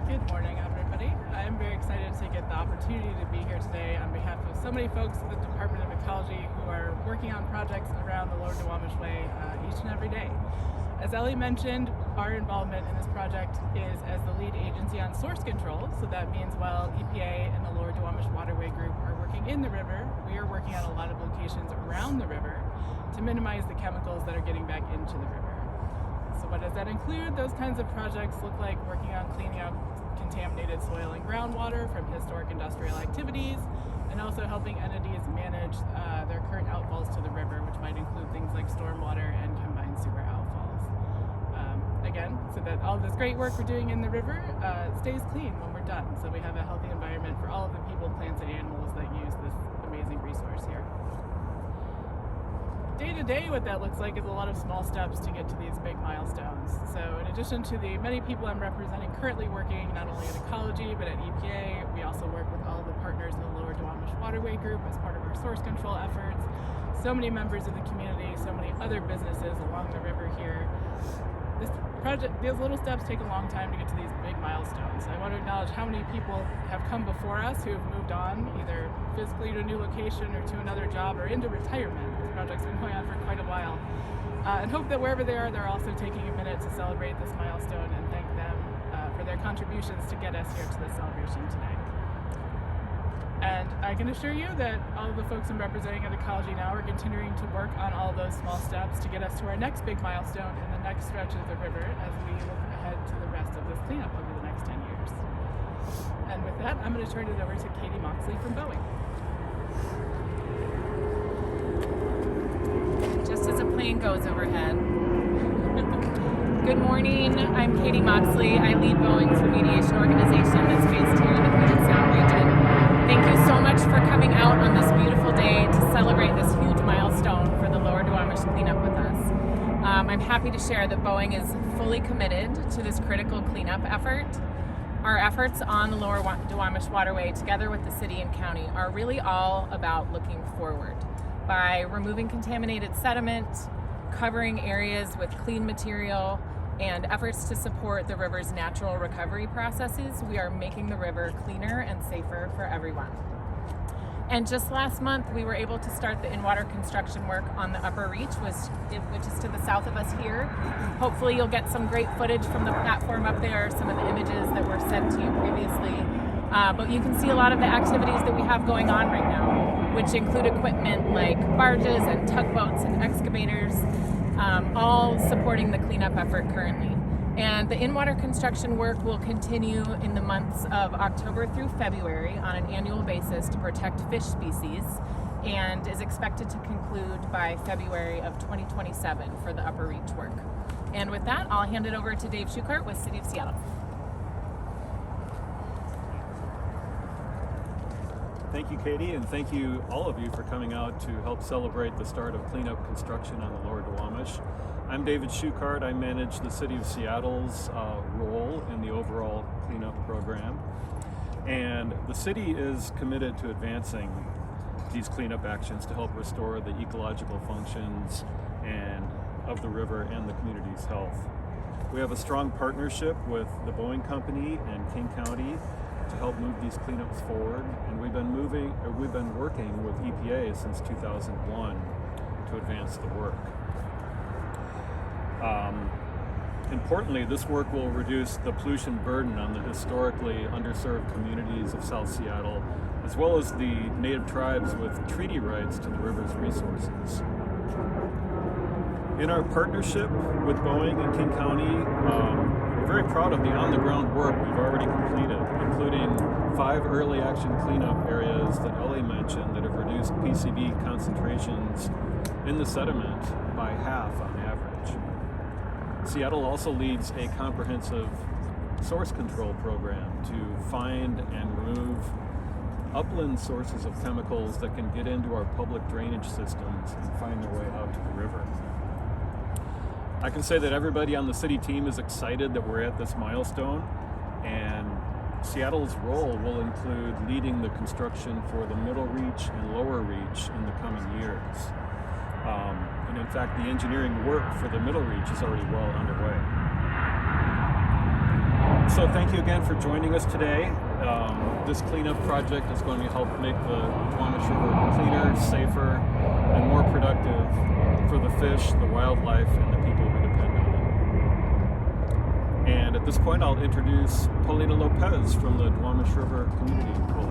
Good morning, everybody. I'm very excited to get the opportunity to be here today on behalf of so many folks at the Department of Ecology who are working on projects around the Lower Duwamish Way each and every day. As Ellie mentioned, our involvement in this project is as the lead agency on source control, so that means while EPA and the Lower Duwamish Waterway Group are working in the river, we are working on a lot of locations around the river to minimize the chemicals that are getting back into the river. So what does that include? Those kinds of projects look like working on cleaning up contaminated soil and groundwater from historic industrial activities, and also helping entities manage their current outfalls to the river, which might include things like stormwater and combined sewer outfalls. Again, so that all of this great work we're doing in the river stays clean when we're done, so we have a healthy environment for all of the people, plants, and animals that use this amazing resource here. Day to day, what that looks like is a lot of small steps to get to these big milestones. So in addition to the many people I'm representing currently working not only in ecology but at EPA, we also work with all of the partners in the Lower Duwamish Waterway Group as part of our source control efforts. So many members of the community, so many other businesses along the river here. These little steps take a long time to get to these big milestones. I want to acknowledge how many people have come before us who have moved on, either physically to a new location or to another job or into retirement. This project's been going on for quite a while. And hope that wherever they are, they're also taking a minute to celebrate this milestone and thank them for their contributions to get us here to this celebration today. And I can assure you that all of the folks I'm representing at Ecology now are continuing to work on all those small steps to get us to our next big milestone in the next stretch of the river as we look ahead to the rest of this cleanup over the next 10 years. And with that, I'm going to turn it over to Katie Moxley from Boeing. Just as a plane goes overhead. Good morning, I'm Katie Moxley. I lead Boeing's remediation organization that's based here in the Puget Sound region. Thank you so much for coming out on this beautiful day to celebrate this huge milestone for the Lower Duwamish cleanup with us. I'm happy to share that Boeing is fully committed to this critical cleanup effort. Our efforts on the Lower Duwamish Waterway, together with the city and county, are really all about looking forward. By removing contaminated sediment, covering areas with clean material, and efforts to support the river's natural recovery processes, we are making the river cleaner and safer for everyone. And just last month, we were able to start the in-water construction work on the upper reach, which is to the south of us here. Hopefully you'll get some great footage from the platform up there, some of the images that were sent to you previously. But you can see a lot of the activities that we have going on right now, which include equipment like barges and tugboats and excavators, all supporting the cleanup effort currently. And the in-water construction work will continue in the months of October through February on an annual basis to protect fish species, and is expected to conclude by February of 2027 for the upper reach work. And with that, I'll hand it over to Dave Shukart with City of Seattle. Thank you, Katie, and thank you, all of you, for coming out to help celebrate the start of cleanup construction on the Lower Duwamish. I'm David Shukart. I manage the City of Seattle's role in the overall cleanup program. And the city is committed to advancing these cleanup actions to help restore the ecological functions of the river and the community's health. We have a strong partnership with the Boeing Company and King County to help move these cleanups forward, and we've been working with EPA since 2001 to advance the work. Importantly, this work will reduce the pollution burden on the historically underserved communities of South Seattle, as well as the native tribes with treaty rights to the river's resources. In our partnership with Boeing and King County, we're very proud of the on-the-ground work we've already completed, including 5 early action cleanup areas that Ellie mentioned that have reduced PCB concentrations in the sediment by half on average. Seattle also leads a comprehensive source control program to find and remove upland sources of chemicals that can get into our public drainage systems and find their way out to the river. I can say that everybody on the city team is excited that we're at this milestone, and Seattle's role will include leading the construction for the middle reach and lower reach in the coming years. And in fact, the engineering work for the middle reach is already well underway. So thank you again for joining us today. This cleanup project is going to help make the Duwamish River cleaner, safer, and more productive for the fish, the wildlife, and the people who depend on it. And at this point, I'll introduce Paulina Lopez from the Duwamish River Community Coalition.